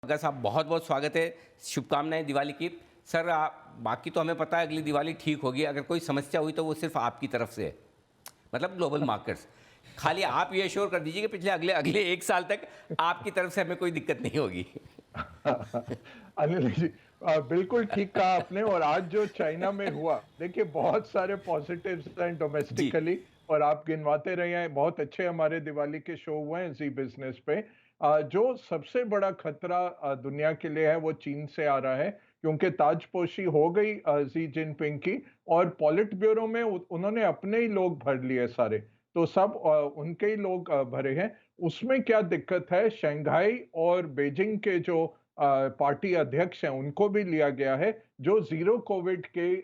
अगर साहब बहुत बहुत स्वागत है। शुभकामनाएं दिवाली की। सर बाकी तो हमें पता है अगली दिवाली ठीक होगी। अगर कोई समस्या हुई तो वो सिर्फ आपकी तरफ से है, मतलब ग्लोबल मार्केट्स। खाली आप ये श्योर कर दीजिए कि पिछले अगले अगले एक साल तक आपकी तरफ से हमें कोई दिक्कत नहीं होगी। अनिल जी, बिल्कुल ठीक कहा आपने। और आज जो चाइना में हुआ, देखिए बहुत सारे पॉजिटिव्स हैं जी। डोमेस्टिकली, और आप गिनवाते रहे हैं। बहुत अच्छे हमारे दिवाली के शो हुए हैं जी बिजनेस पे। जो सबसे बड़ा खतरा दुनिया के लिए है वो चीन से आ रहा है, क्योंकि ताजपोशी हो गई जी जिनपिंग की, और पॉलिट ब्यूरो में उन्होंने अपने ही लोग भर लिए सारे। तो सब उनके ही लोग भरे हैं। उसमें क्या दिक्कत है, शंघाई और बीजिंग के जो पार्टी अध्यक्ष हैं उनको भी लिया गया है, जो जीरो कोविड के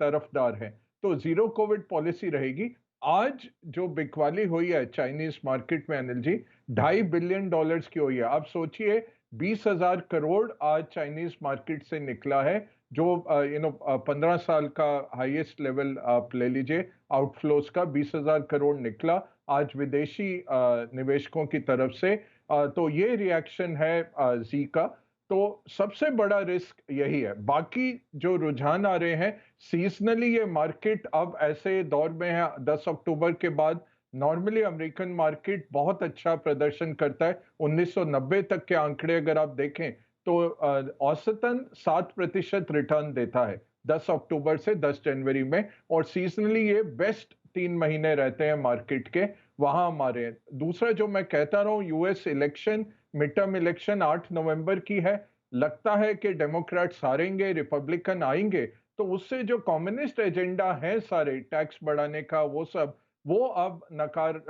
तरफदार हैं। तो जीरो कोविड पॉलिसी रहेगी। आज जो बिकवाली हुई है चाइनीज मार्केट में अनिल जी, $2.5 बिलियन की हुई है। आप सोचिए, 20,000 करोड़ आज चाइनीज मार्केट से निकला है, जो 15 साल का हाईएस्ट लेवल आप ले लीजिए आउटफ्लोज का। 20,000 करोड़ निकला आज विदेशी निवेशकों की तरफ से। तो ये रिएक्शन है जी का। तो सबसे बड़ा रिस्क यही है। बाकी जो रुझान आ रहे हैं, सीजनली ये मार्केट अब ऐसे दौर में है। 10 अक्टूबर के बाद नॉर्मली अमेरिकन मार्केट बहुत अच्छा प्रदर्शन करता है। 1990 तक के आंकड़े अगर आप देखें तो औसतन 7% रिटर्न देता है 10 अक्टूबर से 10 जनवरी में। और सीजनली ये बेस्ट 3 महीने रहते हैं मार्केट के। वहां हमारे दूसरा जो मैं कहता रहा हूँ, US election, mid term election 8 नवंबर की है। लगता है कि डेमोक्रेट्स हारेंगे, रिपब्लिकन आएंगे। तो उससे जो कम्युनिस्ट एजेंडा है सारे टैक्स बढ़ाने का, वो सब वो अब नकार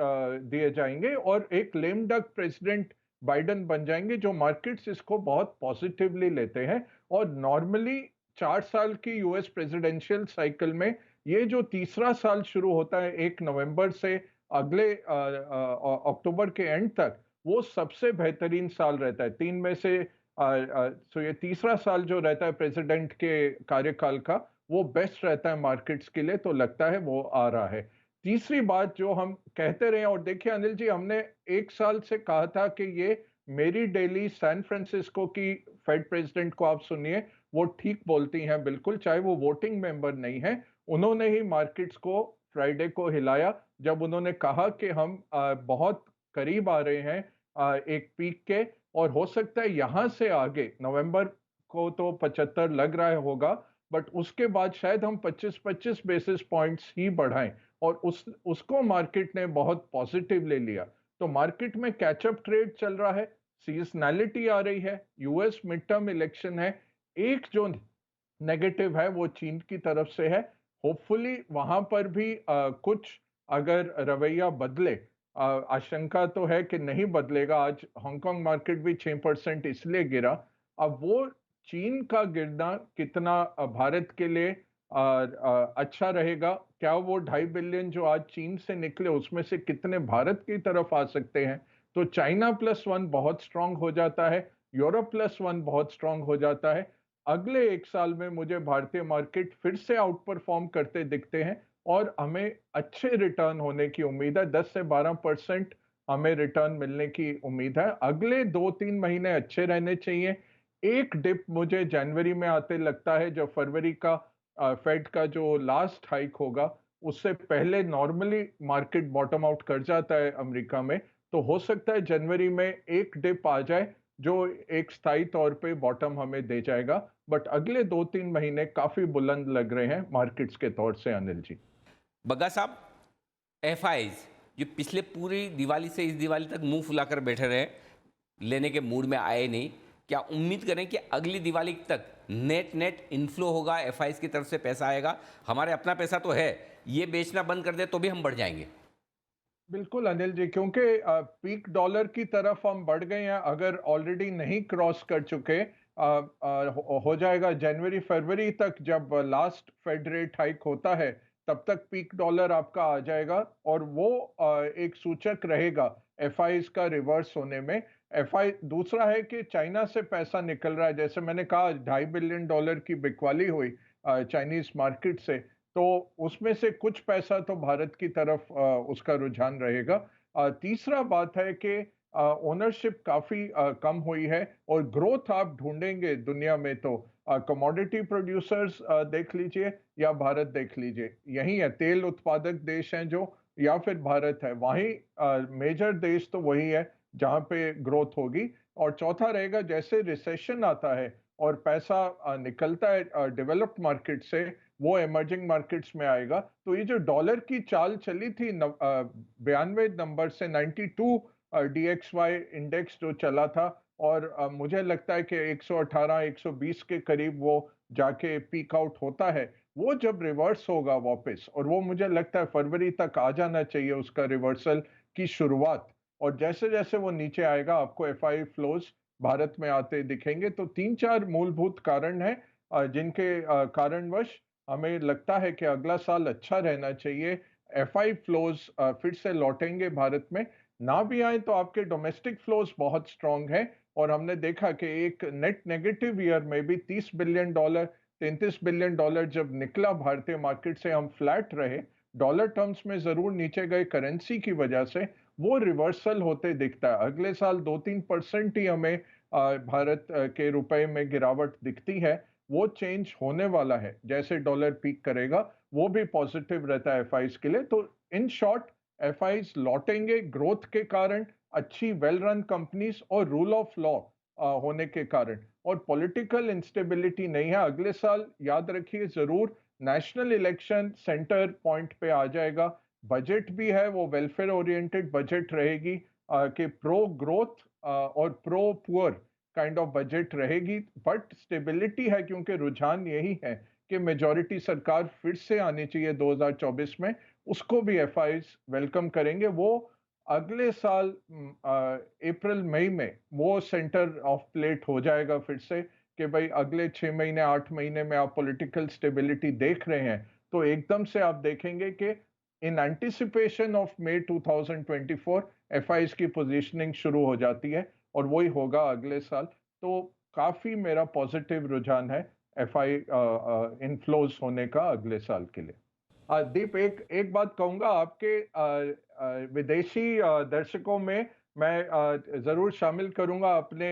दिए जाएंगे, और एक लेम डक प्रेसिडेंट बाइडेन बन जाएंगे, जो मार्केट्स इसको बहुत पॉजिटिवली लेते हैं। और नॉर्मली 4 साल की यूएस प्रेसिडेंशियल साइकिल में ये जो तीसरा साल शुरू होता है 1 नवंबर से अगले अक्टूबर के एंड तक, वो सबसे बेहतरीन साल रहता है 3 में से। सो ये तीसरा साल जो रहता है प्रेसिडेंट के कार्यकाल का, वो बेस्ट रहता है मार्केट्स के लिए। तो लगता है वो आ रहा है। तीसरी बात जो हम कहते रहे, और देखिए अनिल जी, हमने 1 साल से कहा था कि ये मेरी डेली सैन फ्रांसिस्को की फेड प्रेसिडेंट को आप सुनिए, वो ठीक बोलती हैं बिल्कुल, चाहे वो वोटिंग मेंबर नहीं है। उन्होंने ही मार्केट्स को फ्राइडे को हिलाया, जब उन्होंने कहा कि हम बहुत करीब आ रहे हैं एक पीक के। और हो सकता है यहां से आगे नवंबर को तो 75 लग रहा है होगा, बट उसके बाद शायद हम 25-25 बेसिस पॉइंट्स ही बढ़ाएं। और उसको मार्केट ने बहुत पॉजिटिव ले लिया। तो मार्केट में कैचअप ट्रेड चल रहा है, सीजनैलिटी आ रही है, यूएस मिड टर्म इलेक्शन है। एक जो नेगेटिव है वो चीन की तरफ से है। होपफुली वहां पर भी कुछ अगर रवैया बदले, आशंका तो है कि नहीं बदलेगा। आज हांगकांग मार्केट भी 6% इसलिए गिरा। अब वो चीन का गिरना कितना भारत के लिए अच्छा रहेगा, क्या वो 2.5 बिलियन जो आज चीन से निकले उसमें से कितने भारत की तरफ आ सकते हैं। तो चाइना +1 बहुत स्ट्रांग हो जाता है, यूरोप +1 बहुत स्ट्रांग हो जाता है। अगले एक साल में मुझे भारतीय मार्केट फिर से आउट परफॉर्म करते दिखते हैं, और हमें अच्छे रिटर्न होने की उम्मीद है। 10 से 12% हमें रिटर्न मिलने की उम्मीद है। अगले 2-3 महीने अच्छे रहने चाहिए। एक डिप मुझे जनवरी में आते लगता है, जब फरवरी का फेड का जो लास्ट हाइक होगा, उससे पहले नॉर्मली मार्केट बॉटम आउट कर जाता है अमेरिका में। तो हो सकता है जनवरी में एक डिप आ जाए, जो एक स्थायी तौर पे बॉटम हमें दे जाएगा। बट अगले 2-3 महीने काफी बुलंद लग रहे हैं मार्केट्स के तौर से अनिल जी। बग्गा साहब, एफ जो पिछले पूरी दिवाली से इस दिवाली तक मुंह फुलाकर बैठे रहे, लेने के मूड में आए नहीं, क्या उम्मीद करें कि अगली दिवाली तक नेट नेट इन्फ्लो होगा, एफ की तरफ से पैसा आएगा? हमारे अपना पैसा तो है, ये बेचना बंद कर दे तो भी हम बढ़ जाएंगे। बिल्कुल अनिल जी, क्योंकि पीक डॉलर की तरफ हम बढ़ गए हैं। अगर ऑलरेडी नहीं क्रॉस कर चुके, हो जाएगा जनवरी फरवरी तक, जब लास्ट फेड रेट हाइक होता है, तब तक पीक डॉलर आपका आ जाएगा। और वो एक सूचक रहेगा एफआईज का रिवर्स होने में। एफआई दूसरा है कि चाइना से पैसा निकल रहा है, जैसे मैंने कहा $2.5 बिलियन की बिकवाली हुई चाइनीज मार्केट से। तो उसमें से कुछ पैसा तो भारत की तरफ उसका रुझान रहेगा। तीसरा बात है कि ओनरशिप काफी कम हुई है और ग्रोथ आप ढूंढेंगे दुनिया में तो कमोडिटी प्रोड्यूसर्स देख लीजिए या भारत देख लीजिए, यही है तेल उत्पादक देश हैं जो, या फिर भारत है, वहीं मेजर देश तो वही है जहां पे ग्रोथ होगी। और चौथा रहेगा जैसे रिसेशन आता है और पैसा निकलता है डेवलप्ड मार्केट से, वो इमर्जिंग मार्केट्स में आएगा। तो ये जो डॉलर की चाल चली थी 92 नंबर से 92 DXY इंडेक्स जो चला था, और मुझे लगता है कि 118 120 के करीब वो जाके पीक आउट होता है, वो जब रिवर्स होगा वापस, और वो मुझे लगता है फरवरी तक आ जाना चाहिए उसका रिवर्सल की शुरुआत। और जैसे जैसे वो नीचे आएगा आपको एफआई फ्लोज भारत में आते दिखेंगे। तो 3-4 मूलभूत कारण हैं जिनके कारणवश हमें लगता है कि अगला साल अच्छा रहना चाहिए। एफआई फ्लोज फिर से लौटेंगे भारत में, ना भी आए तो आपके डोमेस्टिक फ्लोज बहुत स्ट्रांग है। और हमने देखा कि एक नेट नेगेटिव ईयर में भी $30 बिलियन 33 बिलियन डॉलर जब निकला भारतीय मार्केट से, हम फ्लैट रहे, डॉलर टर्म्स में जरूर नीचे गए करेंसी की वजह से, वो रिवर्सल होते दिखता है। अगले साल 2-3% ही हमें भारत के रुपए में गिरावट दिखती है, वो चेंज होने वाला है। जैसे डॉलर पीक करेगा वो भी पॉजिटिव रहता है एफआईज के लिए। तो इन शॉर्ट एफआईज लौटेंगे ग्रोथ के कारण, अच्छी वेल रन कंपनीज और रूल ऑफ लॉ होने के कारण, और पॉलिटिकल इंस्टेबिलिटी नहीं है। अगले साल याद रखिए जरूर नेशनल इलेक्शन सेंटर पॉइंट पे आ जाएगा। बजट भी है वो वेलफेयर ओरिएंटेड बजट रहेगी कि प्रो ग्रोथ और pro poor kind of budget रहेगी, बट स्टेबिलिटी है क्योंकि रुझान यही है कि मेजॉरिटी सरकार फिर से आनी चाहिए 2024 में। उसको भी एफआईज वेलकम करेंगे। वो अगले साल अप्रैल मई में वो सेंटर ऑफ प्लेट हो जाएगा फिर से कि भाई अगले 6 महीने 8 महीने में आप पॉलिटिकल स्टेबिलिटी देख रहे हैं, तो एकदम से आप देखेंगे कि in anticipation of May 2024 FIIs की पोजीशनिंग शुरू हो जाती है, और वही होगा अगले साल। तो काफी मेरा पॉजिटिव रुझान है एफआई इनफ्लोज होने का अगले साल के लिए। दीप, एक एक बात कहूंगा आपके विदेशी दर्शकों में मैं जरूर शामिल करूंगा अपने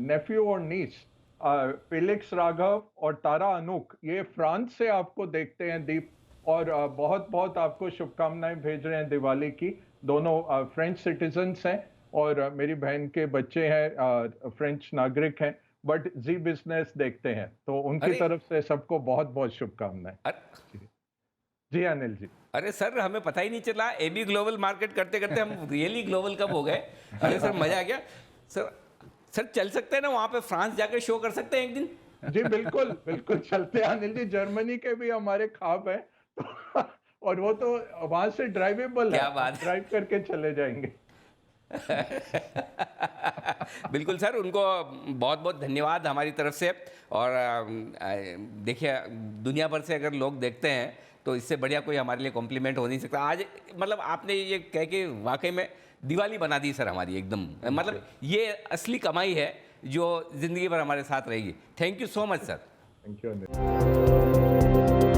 नेफ्यू और नीस फेलिक्स राघव और तारा अनूक, ये फ्रांस से आपको देखते हैं दीप, और बहुत बहुत आपको शुभकामनाएं भेज रहे हैं दिवाली की। दोनों फ्रेंच सिटीजन्स हैं और मेरी बहन के बच्चे हैं फ्रेंच नागरिक हैं, बट जी बिजनेस देखते हैं, तो उनकी अरे तरफ से सबको बहुत बहुत शुभकामनाएं। अरे जी अनिल जी। अरे सर, हमें पता ही नहीं चला, एबी ग्लोबल मार्केट करते करते हम रियली ग्लोबल कब हो गए। अरे सर, मजा आ गया। सर सर चल सकते हैं ना वहाँ पे, फ्रांस जाके शो कर सकते हैं एक दिन। जी बिल्कुल बिल्कुल चलते हैं अनिल जी, जर्मनी के भी हमारे ख्वाब हैं और वो तो वहां से ड्राइवेबल है, क्या बात है। ड्राइव करके चले जाएंगे। बिल्कुल सर, उनको बहुत बहुत धन्यवाद हमारी तरफ से। और देखिए, दुनिया भर से अगर लोग देखते हैं तो इससे बढ़िया कोई हमारे लिए कॉम्प्लीमेंट हो नहीं सकता। आज मतलब आपने ये कह के वाकई में दिवाली बना दी सर हमारी एकदम। मतलब ये असली कमाई है जो ज़िंदगी भर हमारे साथ रहेगी। Thank you so much sir. Thank you Anil.